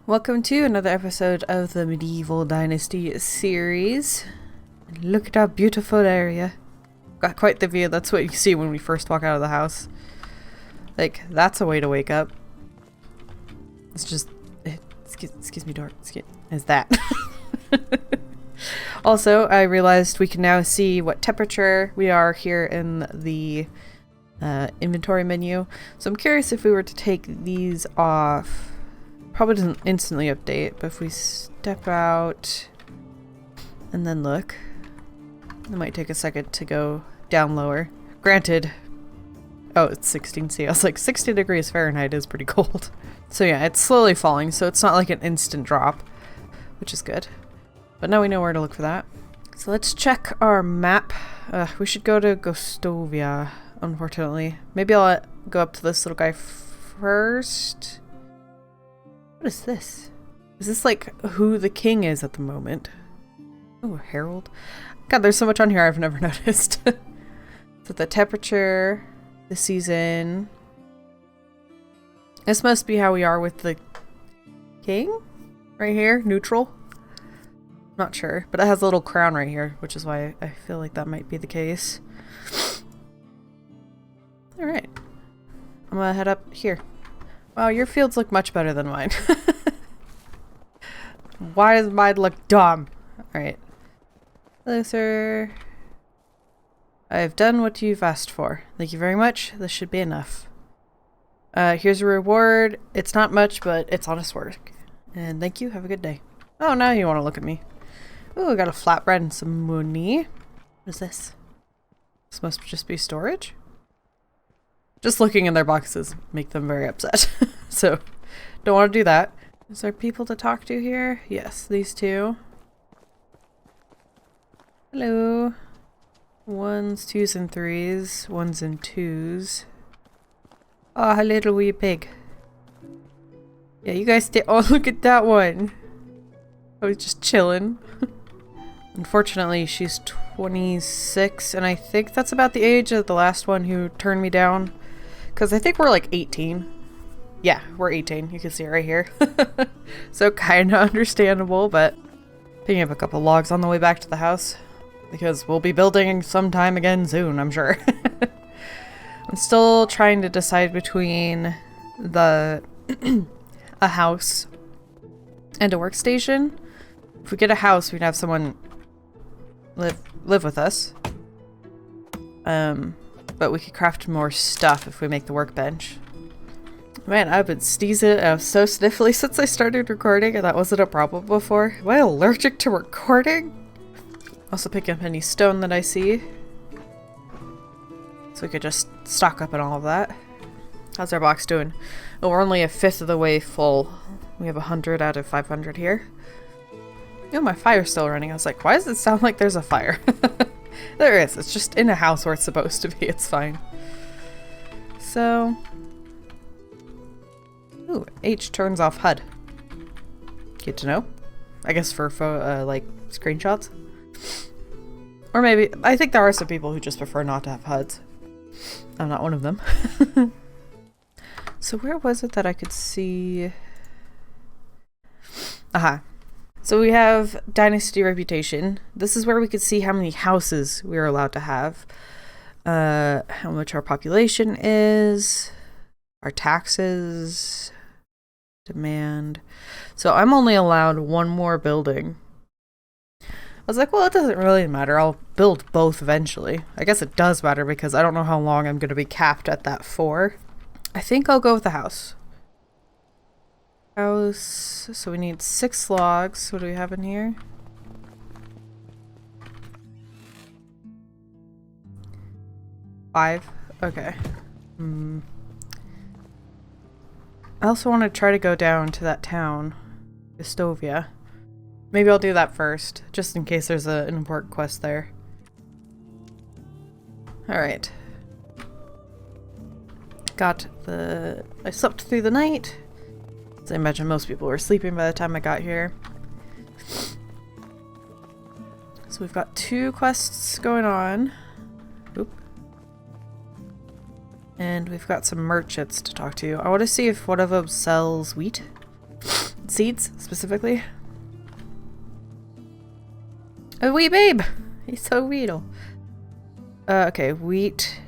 Welcome to another episode of the Medieval Dynasty series. Look at our beautiful area. Got quite the view. That's what you see when we first walk out of the house. Like, that's a way to wake up. It's just... excuse me, door. Is that. Also, I realized we can now see what temperature we are here in the inventory menu. So I'm curious if we were to take these off. Probably doesn't instantly update, but if we step out and then look, it might take a second to go down lower. Granted, oh, it's 16°C. I was like, 60 degrees Fahrenheit is pretty cold. So yeah, it's slowly falling, so it's not like an instant drop, which is good. But now we know where to look for that. So let's check our map. We should go to Gostovia, unfortunately. Maybe I'll go up to this little guy first. What is this? Is this like who the king is at the moment? Oh, Herald. God, there's so much on here I've never noticed. So the temperature, the season. This must be how we are with the king? Right here, neutral. Not sure, but it has a little crown right here, which is why I feel like that might be the case. Alright. I'm gonna head up here. Wow, your fields look much better than mine. Why does mine look dumb? Alright. Hello, sir. I've done what you've asked for. Thank you very much. This should be enough. Here's a reward. It's not much, but it's honest work. And thank you. Have a good day. Oh, now you want to look at me. Ooh, I got a flatbread and some money. What is this? This must just be storage? Just looking in their boxes make them very upset. So, don't want to do that. Is there people to talk to here? Yes, these two. Hello. Ones, twos, and threes. Ones and twos. Oh, hello, wee pig. Yeah, you guys stay. Oh, look at that one. I was just chilling. Unfortunately, she's 26, and I think that's about the age of the last one who turned me down. Because I think we're like 18. Yeah, we're 18. You can see it right here. So kind of understandable, but picking up a couple logs on the way back to the house. Because we'll be building sometime again soon, I'm sure. I'm still trying to decide between a house and a workstation. If we get a house, we'd have someone live with us. But we could craft more stuff if we make the workbench. Man, I've been sneezing. I was so sniffly since I started recording, and that wasn't a problem before. Am I allergic to recording? Also pick up any stone that I see. So we could just stock up on all of that. How's our box doing? Oh, we're only a fifth of the way full. We have 100 out of 500 here. Oh, my fire's still running. I was like, why does it sound like there's a fire? There is. It's just in a house where it's supposed to be. It's fine. So... Ooh, H turns off HUD. Good to know. I guess for like, screenshots. Or maybe... I think there are some people who just prefer not to have HUDs. I'm not one of them. So where was it that I could see... Aha. So we have Dynasty Reputation. This is where we could see how many houses we're allowed to have. How much our population is. Our taxes. Demand. So I'm only allowed one more building. I was like, well, it doesn't really matter. I'll build both eventually. I guess it does matter because I don't know how long I'm going to be capped at that for. I think I'll go with the house. House. So we need 6 logs. What do we have in here? Five. Okay. I also want to try to go down to that town, Gostovia. Maybe I'll do that first, just in case there's an important quest there. Alright. I slept through the night. I imagine most people were sleeping by the time I got here. So we've got 2 quests going on. Oop. And we've got some merchants to talk to. I want to see if one of them sells wheat. seeds, specifically. A wee babe! He's so weedle. Okay, wheat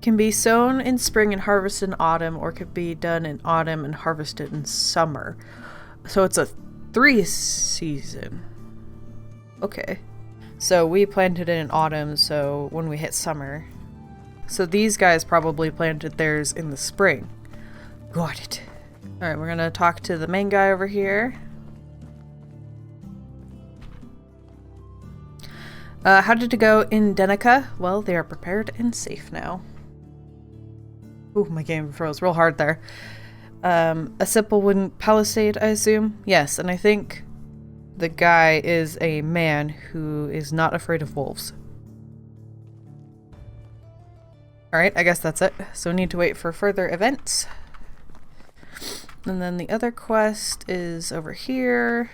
can be sown in spring and harvested in autumn, or could be done in autumn and harvested in summer. So it's a 3-season. Okay. So we planted it in autumn, so when we hit summer. So these guys probably planted theirs in the spring. Got it. Alright, we're gonna talk to the main guy over here. How did it go in Denica? Well, they are prepared and safe now. Ooh, my game froze real hard there. A simple wooden palisade, I assume? Yes, and I think the guy is a man who is not afraid of wolves. Alright, I guess that's it. So we need to wait for further events. And then the other quest is over here.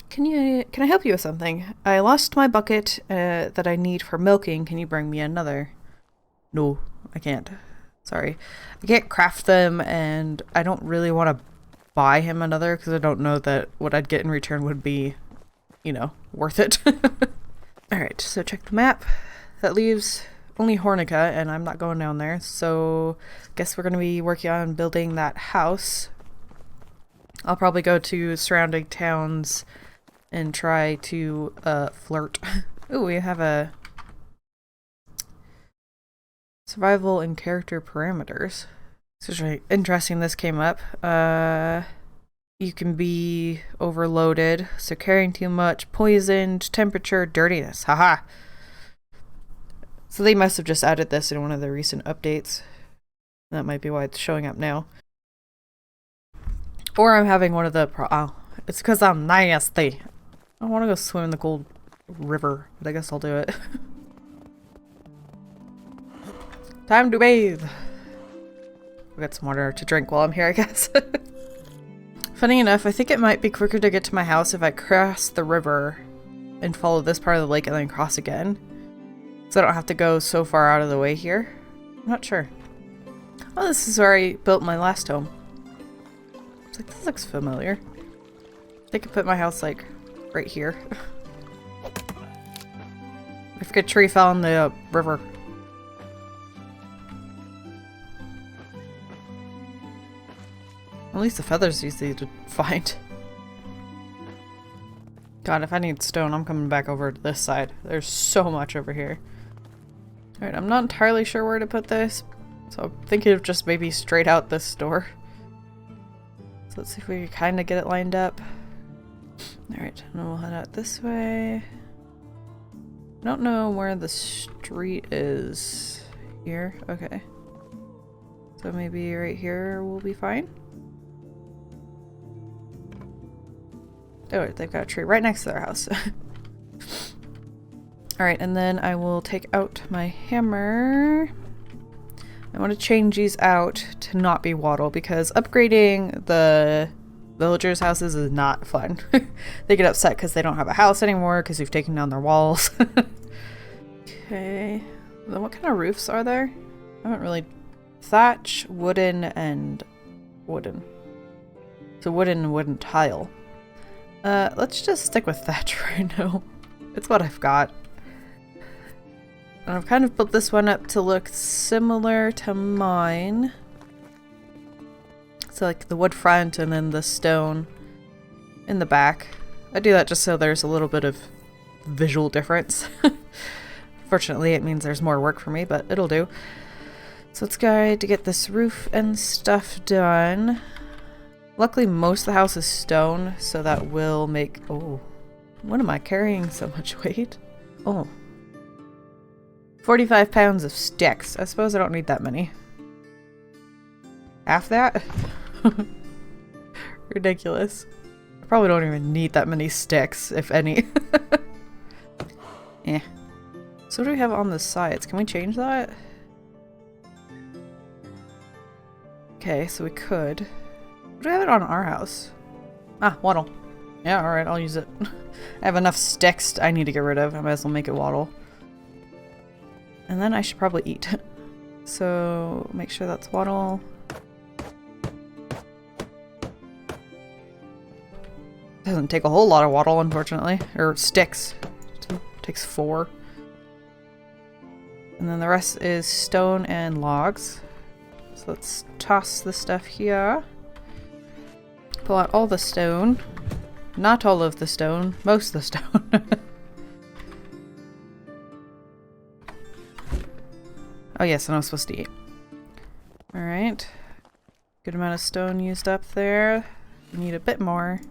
Can I help you with something? I lost my bucket that I need for milking. Can you bring me another? No, I can't. Sorry. I can't craft them, and I don't really want to buy him another because I don't know that what I'd get in return would be, you know, worth it. Alright, so check the map. That leaves only Hornica, and I'm not going down there, so guess we're going to be working on building that house. I'll probably go to surrounding towns and try to flirt. Ooh, we have a survival and character parameters. This is really interesting. This came up. You can be overloaded, so carrying too much, poisoned, temperature, dirtiness. Haha. So they must have just added this in one of the recent updates. That might be why it's showing up now. Or I'm having one of the oh, it's because I'm nasty. I want to go swim in the cold river, but I guess I'll do it. Time to bathe. We'll get some water to drink while I'm here, I guess. Funny enough, I think it might be quicker to get to my house if I cross the river and follow this part of the lake and then cross again. So I don't have to go so far out of the way here. I'm not sure. Oh, this is where I built my last home. It's like, this looks familiar. I could put my house like right here. I forget tree fell in the river. At least the feathers easy to find. God, if I need stone, I'm coming back over to this side. There's so much over here. Alright, I'm not entirely sure where to put this, so I'm thinking of just maybe straight out this door. So let's see if we can kind of get it lined up. Alright, and then we'll head out this way. I don't know where the street is. Here? Okay. So maybe right here will be fine. Oh, they've got a tree right next to their house. Alright, and then I will take out my hammer. I want to change these out to not be wattle because upgrading the villagers' houses is not fun. They get upset because they don't have a house anymore because you've taken down their walls. Okay. Then what kind of roofs are there? I haven't really... Thatch, wooden, and wooden. So wooden and wooden tile. Let's just stick with thatch right now. It's what I've got. And I've kind of built this one up to look similar to mine. So like the wood front and then the stone in the back. I do that just so there's a little bit of visual difference. Fortunately, it means there's more work for me, but it'll do. So let's go to get this roof and stuff done. Luckily, most of the house is stone, so that will make... Oh, what am I carrying so much weight? Oh. 45 pounds of sticks. I suppose I don't need that many. Half that? Ridiculous. I probably don't even need that many sticks, if any. Eh. So what do we have on the sides? Can we change that? Okay, so we could. What do we have it on our house? Ah, wattle. Yeah, alright, I'll use it. I have enough sticks I need to get rid of. I might as well make it wattle. And then I should probably eat. So make sure that's wattle. Doesn't take a whole lot of wattle, unfortunately. Or sticks. It takes 4. And then the rest is stone and logs. So let's toss the stuff here. Pull out all the stone. Not all of the stone. Most of the stone. Oh yes, and I was supposed to eat. Alright. Good amount of stone used up there. We need a bit more.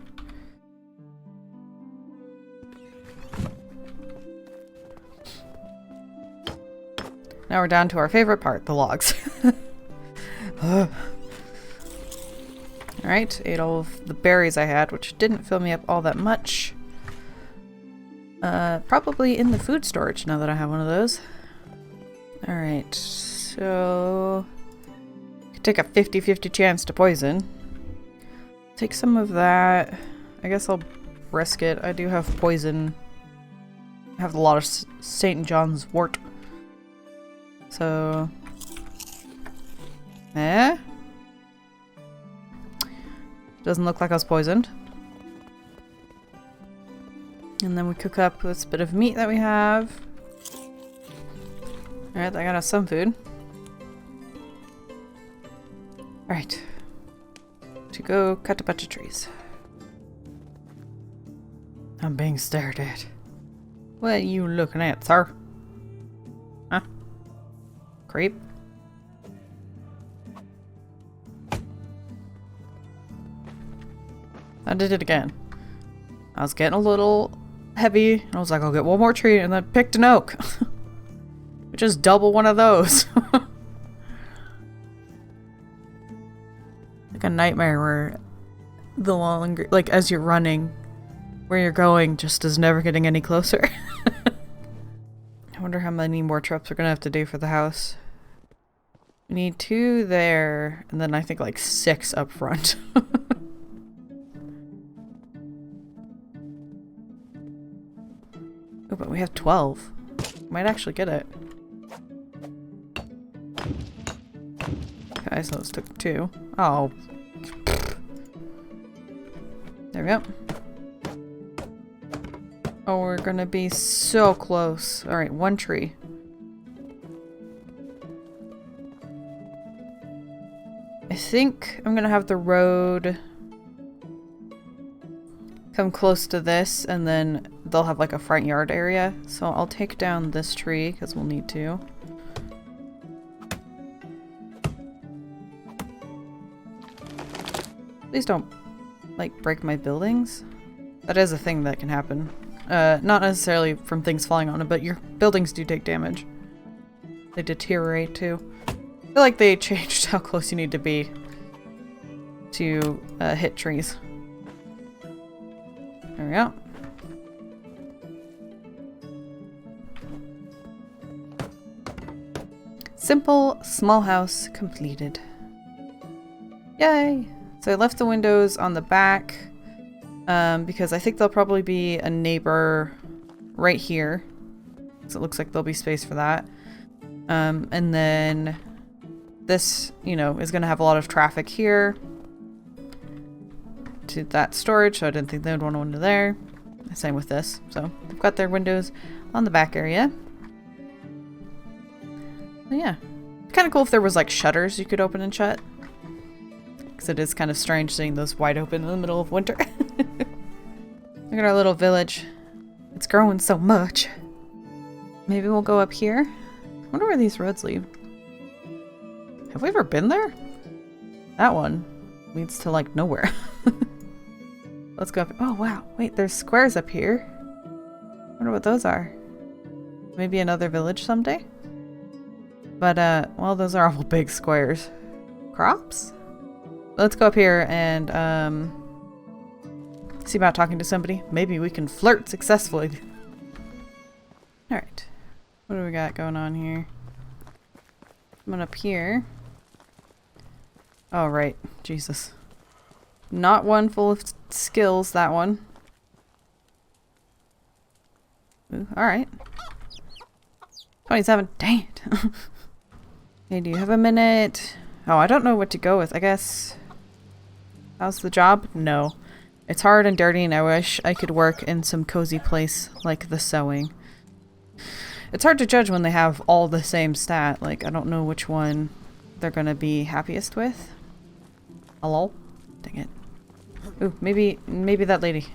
Now we're down to our favorite part, the logs. Alright, ate all of the berries I had, which didn't fill me up all that much. Probably in the food storage now that I have one of those. Alright, so... could take a 50-50 chance to poison. Take some of that. I guess I'll risk it. I do have poison. I have a lot of St. John's wort. So... Doesn't look like I was poisoned. And then we cook up this bit of meat that we have. Alright, I got us some food. Alright. To go cut a bunch of trees. I'm being stared at. What are you looking at, sir? Huh? Creep? I did it again. I was getting a little heavy. I was like, I'll get one more tree, and then picked an oak. Just double one of those. Like a nightmare where the longer, like as you're running, where you're going just is never getting any closer. I wonder how many more traps we're gonna have to do for the house. We need 2 there, and then I think like 6 up front. Oh, but we have 12. Might actually get it. Okay, so let's took 2. Oh. There we go. Oh, we're gonna be so close. Alright, 1 tree. I think I'm gonna have the road come close to this, and then they'll have like a front yard area. So I'll take down this tree, because we'll need to. Please don't, like, break my buildings. That is a thing that can happen. Not necessarily from things falling on it, but your buildings do take damage. They deteriorate too. I feel like they changed how close you need to be to hit trees. There we go. Simple small house completed. Yay! So I left the windows on the back because I think there'll probably be a neighbor right here. So it looks like there'll be space for that. And then this, you know, is going to have a lot of traffic here to that storage, so I didn't think they would want one there. Same with this. So they've got their windows on the back area. So yeah. Kind of cool if there was like shutters you could open and shut. Because it is kind of strange seeing those wide open in the middle of winter. Look at our little village. It's growing so much. Maybe we'll go up here. I wonder where these roads lead. Have we ever been there? That one leads to like nowhere. Let's go up. Oh wow, wait, there's squares up here. I wonder what those are. Maybe another village someday? But well, those are all big squares. Crops? Let's go up here and see about talking to somebody. Maybe we can flirt successfully. Alright. What do we got going on here? Coming up here. Oh, right. Jesus. Not one full of skills, that one. Alright. 27. Dang it. Hey, do you have a minute? Oh, I don't know what to go with. I guess... How's the job? No. It's hard and dirty, and I wish I could work in some cozy place like the sewing. It's hard to judge when they have all the same stat. Like, I don't know which one they're gonna be happiest with. Hello? Dang it. Ooh, maybe that lady.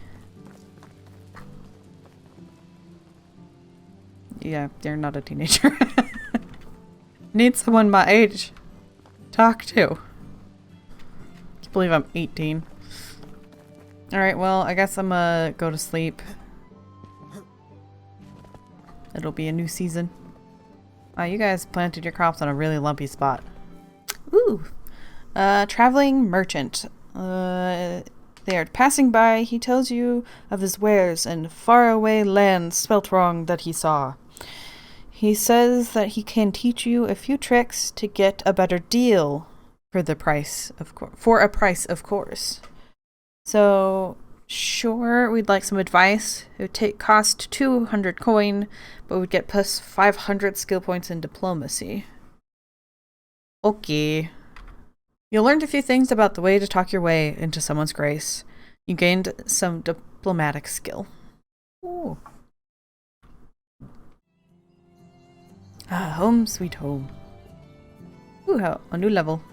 Yeah, they're not a teenager. Need someone my age. Talk to. Can't believe I'm 18. Alright, well, I guess I'm gonna go to sleep. It'll be a new season. Wow, you guys planted your crops on a really lumpy spot. Ooh! Traveling merchant. They are passing by. He tells you of his wares and faraway lands spelt wrong that he saw. He says that he can teach you a few tricks to get a better deal for a price, of course. So, sure, we'd like some advice. It would cost 200 coin, but we'd get plus 500 skill points in diplomacy. Okay. You learned a few things about the way to talk your way into someone's grace. You gained some diplomatic skill. Ooh. Ah, home sweet home. Ooh, a new level.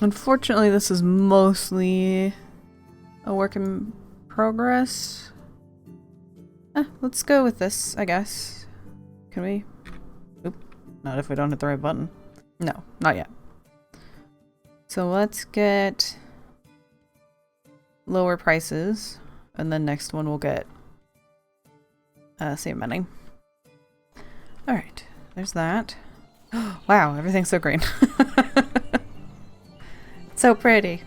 Unfortunately, this is mostly a work in progress. Let's go with this, I guess. Can we? Oop. Not if we don't hit the right button. No, not yet. So let's get lower prices, and then next one we'll get same money. Alright, there's that. Wow, everything's so green. So pretty.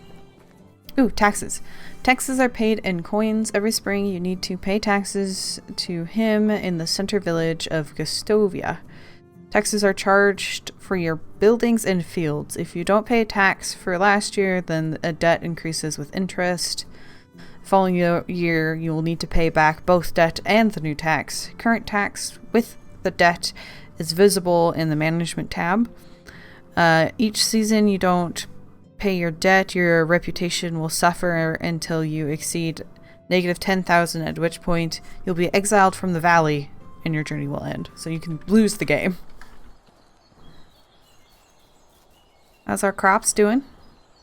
Ooh, taxes. Taxes are paid in coins. Every spring you need to pay taxes to him in the center village of Gustovia. Taxes are charged for your buildings and fields. If you don't pay tax for last year, then a debt increases with interest. Following year, you will need to pay back both debt and the new tax. Current tax with the debt is visible in the management tab. Each season you don't pay your debt, your reputation will suffer until you exceed negative 10,000, at which point you'll be exiled from the valley and your journey will end. So you can lose the game. How's our crops doing?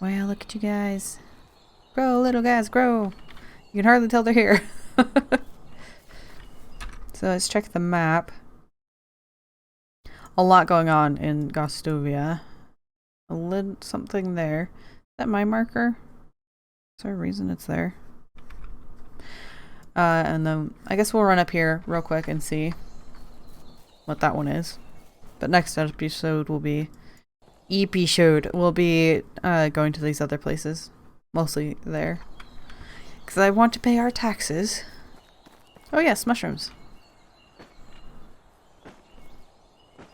Well, look at you guys. Grow, little guys, grow. You can hardly tell they're here. So let's check the map. A lot going on in Gustovia. A little something there. Is that my marker? Is there a reason it's there? And then I guess we'll run up here real quick and see what that one is. But next episode will be going to these other places. Mostly there. Because I want to pay our taxes. Oh yes, mushrooms.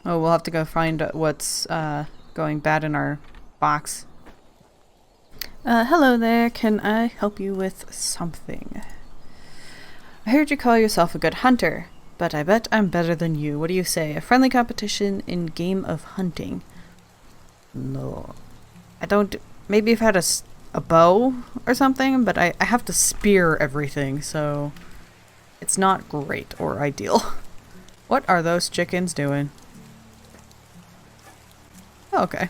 Oh, we'll have to go find what's going bad in our box. Hello there. Can I help you with something? I heard you call yourself a good hunter, but I bet I'm better than you. What do you say? A friendly competition in game of hunting. No. I don't... Maybe I've had a bow or something, but I have to spear everything, so it's not great or ideal. What are those chickens doing? Oh, okay.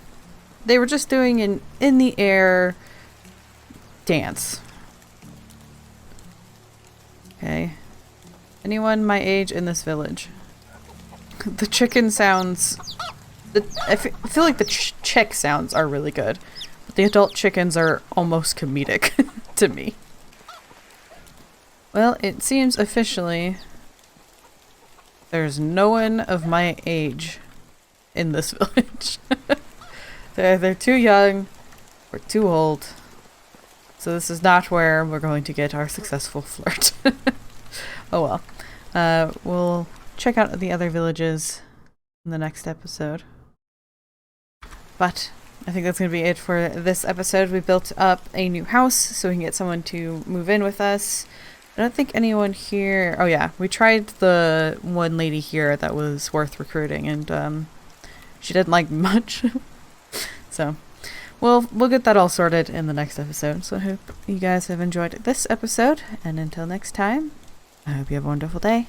They were just doing an in the air dance. Okay. Anyone my age in this village? The chicken sounds... I feel like the chick sounds are really good. But the adult chickens are almost comedic to me. Well, it seems officially there's no one of my age in this village. They're too young or too old. So this is not where we're going to get our successful flirt. Oh well. We'll check out the other villages in the next episode. But I think that's going to be it for this episode. We built up a new house so we can get someone to move in with us. I don't think anyone here... Oh yeah, we tried the one lady here that was worth recruiting, and she didn't like much. So we'll get that all sorted in the next episode. So I hope you guys have enjoyed this episode, and until next time, I hope you have a wonderful day.